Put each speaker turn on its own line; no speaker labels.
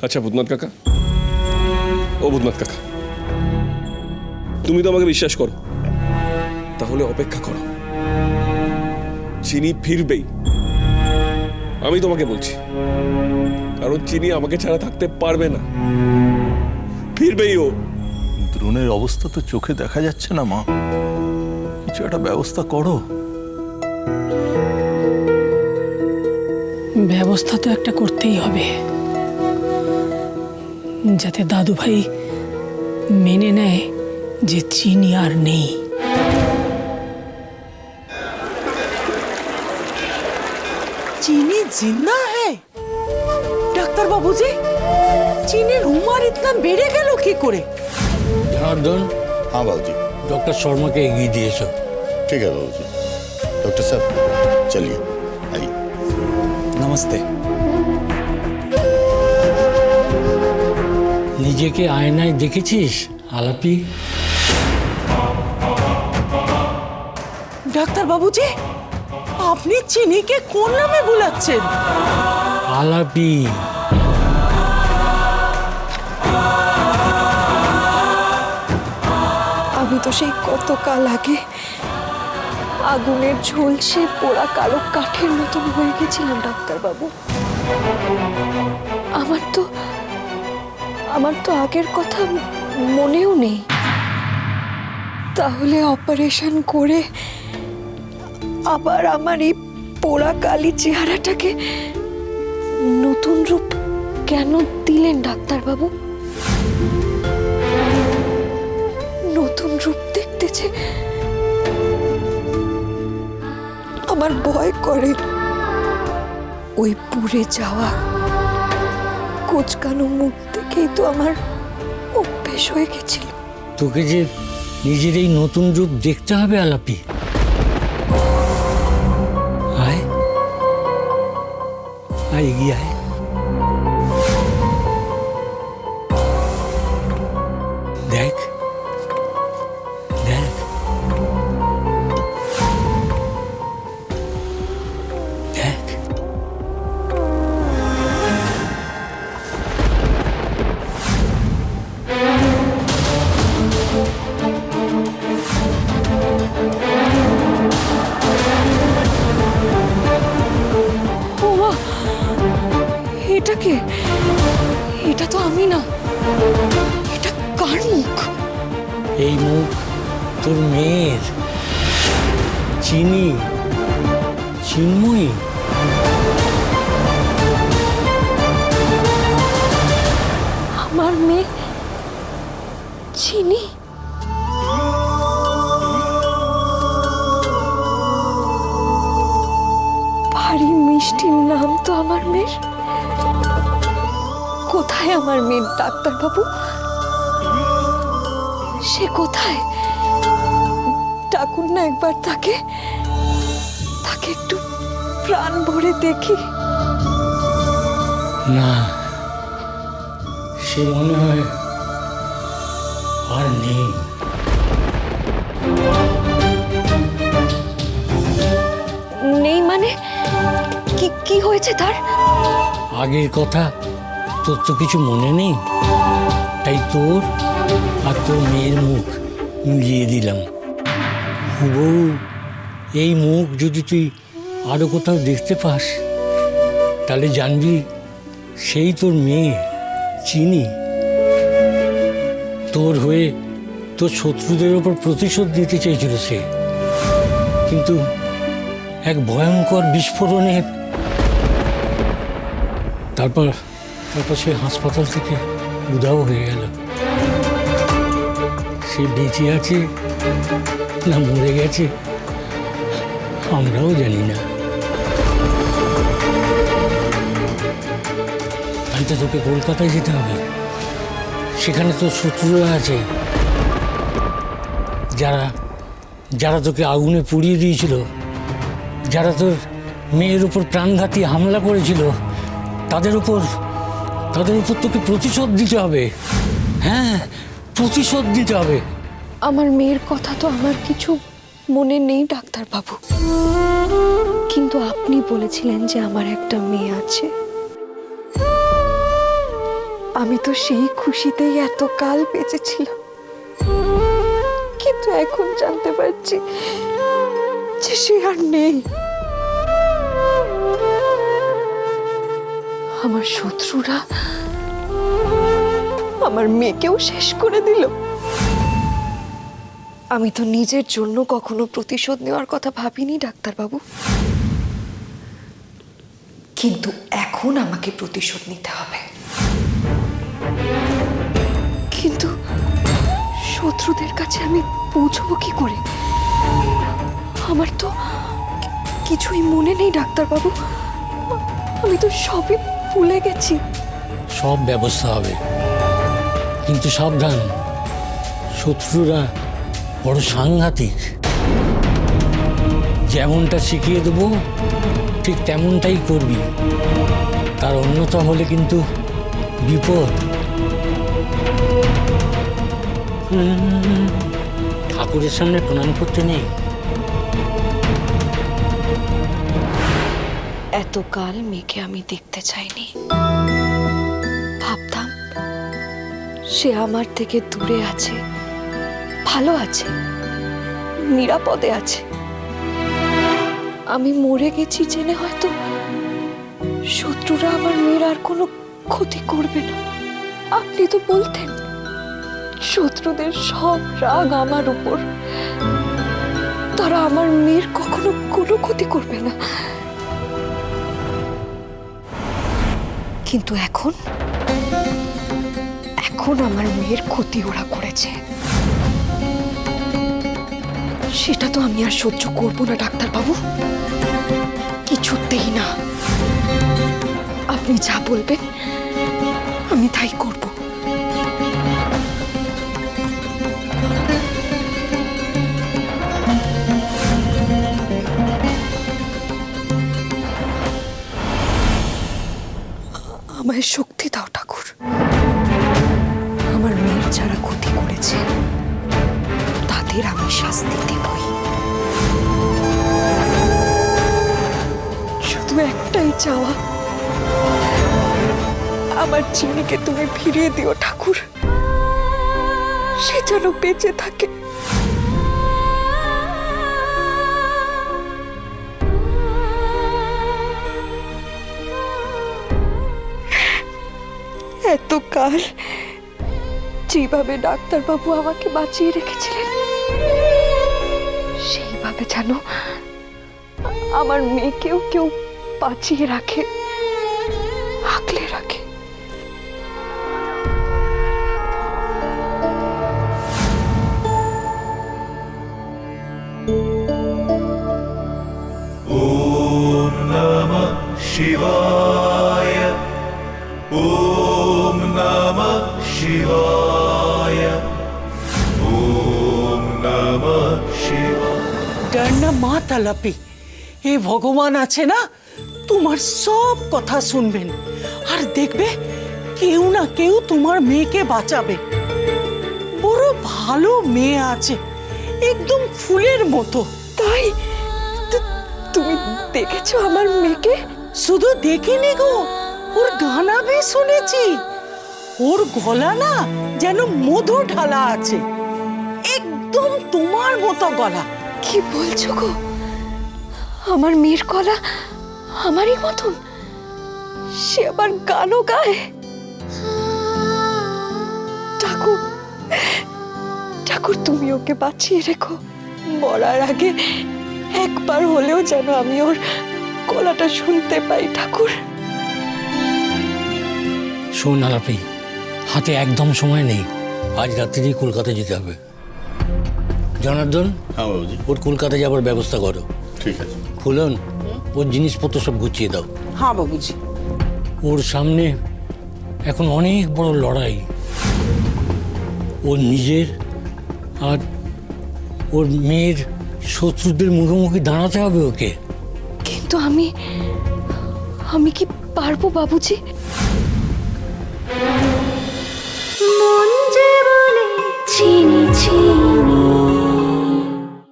আচ্ছা ভূতনাথ কাকা, ও ভূতনাথ কাকা, তুমি তো আমাকে বিশ্বাস করো, তাহলে অপেক্ষা করো, চিনি ফিরবেই। আমি তোমাকে বলছি, কারণ চিনি আমাকে ছাড়া থাকতে পারবে না, ফিরবেই ও।
দ্রোণের অবস্থা তো চোখে দেখা যাচ্ছে না মা, কিছু একটা ব্যবস্থা করো।
ব্যবস্থা তো একটা করতেই হবে, যাতে দাদু ভাই মেনে নেয় যে চিনি আর নেই।
चीनी जिंदा है? ডাক্তার বাবুজি, চীনের উমার ইতনা বেড়ে গেল কি করে?
जनार्दन,
हाँ बाबू जी।
डॉक्टर शर्मा के एगिए दिए सब।
ठीक है बाबू जी। डॉक्टर साहब चलिए आइए।
नमस्ते। নিজেকে আয়নায় দেখেছিস আলাপি?
ডাক্তার বাবুজি, আপনি চিনিকে কোন নামে বুলাচ্ছেন?
আলাপি।
আমি তো সেই কতকাল আগে আগুনের ঝলসে পোড়া কালো কাঠের মতন হয়ে গেছিলাম ডাক্তারবাবু। আমার তো আগের কথা মনেও নেই। তাহলে অপারেশন করে আবার আমার এই পোড়া কালি চেহারাটাকে নতুন রূপ কেন দিলেন ডাক্তারবাবু? নতুন রূপ দেখতেছে আমার ভয় করে। ওই পুড়ে যাওয়া কোচকানো মুখ দেখেই তো আমার অভ্যেস হয়ে গেছিল।
তোকে যে নিজের এই নতুন রূপ দেখতে হবে আলাপি। আয় আয়, এগিয়ে আয়। দেখ দেখ দেখ,
ওমা, এটা কে? এটা তো আমি না। এটা কার মুখ?
এই মুখ তোর মেয়ের, চিনি, চিন্ময়ী।
আমার মেয়ে চিনি। ভারী মিষ্টি নাম তো আমার মেয়ের। কোথায় আমার মেয়ে ডাক্তারবাবু? সে কোথায়? ডাকুন না একবার তাকে, তাকে একটু প্রাণ ভরে দেখি।
না, সে মনে হয় আর নেই।
নেই মানে? কি কি হয়েছে তার?
আগের কথা তোর তো কিছু মনে নেই, তাই তোর আর তোর মেয়ের মুখ মিলিয়ে দিলাম। হুবহু এই মুখ যদি তুই আরো কোথাও দেখতে পাস, তাহলে জানবি সেই তোর মেয়ে চিনি। তোর হয়ে তোর শত্রুদের ওপর প্রতিশোধ নিতে চেয়েছিল সে, কিন্তু এক ভয়ঙ্কর বিস্ফোরণে তারপর সে হাসপাতাল থেকে উধাও হয়ে গেল। সে বেঁচে আছে না মরে গেছে আমরাও জানি না। তাই তো তোকে কলকাতায় যেতে হবে। সেখানে তোর শত্রুরা আছে, যারা তোকে আগুনে পুড়িয়ে দিয়েছিল, যারা তোর মেয়ের উপর প্রাণঘাতী হামলা করেছিল, তাদের উপর তোকে প্রতিশোধ দিতে হবে। হ্যাঁ, প্রতিশোধ দিতে হবে।
আমার মেয়ের কথা তো আমার কিছু মনে নেই ডাক্তারবাবু, কিন্তু আপনি বলেছিলেন যে আমার একটা মেয়ে আছে। আমি তো সেই খুশিতেই এত কাল বেঁচেছিলাম, কিন্তু এখন জানতে পারছি যে সে আর নেই। আমার শত্রুরা আমার মেয়েকেও শেষ করে দিল। আমি তো নিজের জন্য কখনো প্রতিশোধ নেওয়ার কথা ভাবিনি ডাক্তারবাবু, কিন্তু এখন আমাকে প্রতিশোধ নিতে হবে। কিন্তু শত্রুদের কাছে আমি পৌঁছবো কি করে? আমার তো কিছুই মনে নেই ডাক্তারবাবু, আমি তো সবই ভুলে গেছি।
সব ব্যবস্থা হবে, কিন্তু সাবধান, শত্রুরা বড় সাংঘাতিক। যেমনটা শিখিয়ে দেবো ঠিক তেমনটাই করবি, তার অন্যতা হলে কিন্তু বিপদ। ঠাকুরের সামনে প্রণাম করতে নেই।
এতকাল মেয়েকে আমি দেখতে চাইনি, ভাবতাম সে আমার থেকে দূরে আছে, ভালো আছে, নিরাপদে আছে। আমি মরে গেছি জেনে হয়তো শত্রুরা আমার মেয়ের আর কোনো ক্ষতি করবে না। আপনি তো বলতেন শত্রুদের সব রাগ আমার উপর, তারা আমার মেয়ের কখনো কোনো ক্ষতি করবে না। কিন্তু এখন আমার মেয়ের ক্ষতি ওরা করেছে, সেটা তো আমি আর সহ্য করবো না ডাক্তারবাবু, কিছুতেই না। আপনি যা বলবেন আমি তাই করব। আমায় শক্তি দাও ঠাকুর, আমার মেয়ের যারা ক্ষতি করেছে তাদের আমি শাস্তি দেবই। শুধু একটাই চাওয়া, আমার চিনিকে তুমি ফিরিয়ে দিও ঠাকুর, সে যেন বেঁচে থাকে। এতকাল যেভাবে ডাক্তারবাবু আমাকে বাঁচিয়ে রেখেছিলেন, সেইভাবে যেন আমার মেয়েকেও কেউ বাঁচিয়ে রাখে, আগলে রাখে।
ওম নমঃ শিবায়, ওম নমঃ শিবায়, ওম নমঃ শিবায়।
डरना মা তালাপি, এ ভগবান আছে না, তোমার সব কথা শুনবেন আর দেখবে কেউ না কেউ তোমার মেয়েকে বাঁচাবে। বড় ভালো মেয়ে আছে, একদম ফুলের মতো।
তাই তুমি দেখেছো আমার মেয়েকে?
শুধু দেখিনি গো, ওর গানা भी শুনেছি। ওর গলা না যেন মধু ঢালা আছে, একদম তোমার মতো গলা।
কি বলছো গো? আমার মেয়ের গলা আমারই মতন? সে আবার গানও গায়? ঠাকুর, ঠাকুর তুমি ওকে বাঁচিয়ে রেখো, মরার আগে একবার হলেও যেন আমি ওর গলাটা শুনতে পাই ঠাকুর।
শোন আলাপি, হাতে একদম সময় নেই, আজ রাত্রিরেই কলকাতা যেতে হবে। জনার্দন,
হ্যাঁ বাবুজি,
ওর কলকাতা যাবার ব্যবস্থা করো।
ঠিক আছে।
ফুলন, ওর জিনিসপত্র সব গুছিয়ে দাও।
হ্যাঁ বাবুজি।
ওর সামনে এখন অনেক বড় লড়াই, ওর নিজের আর ওর মেয়ের শত্রুদের মুখোমুখি দাঁড়াতে হবে ওকে।
কিন্তু আমি কি পারবো বাবুজি?
মন যে বলে চিনি চিনি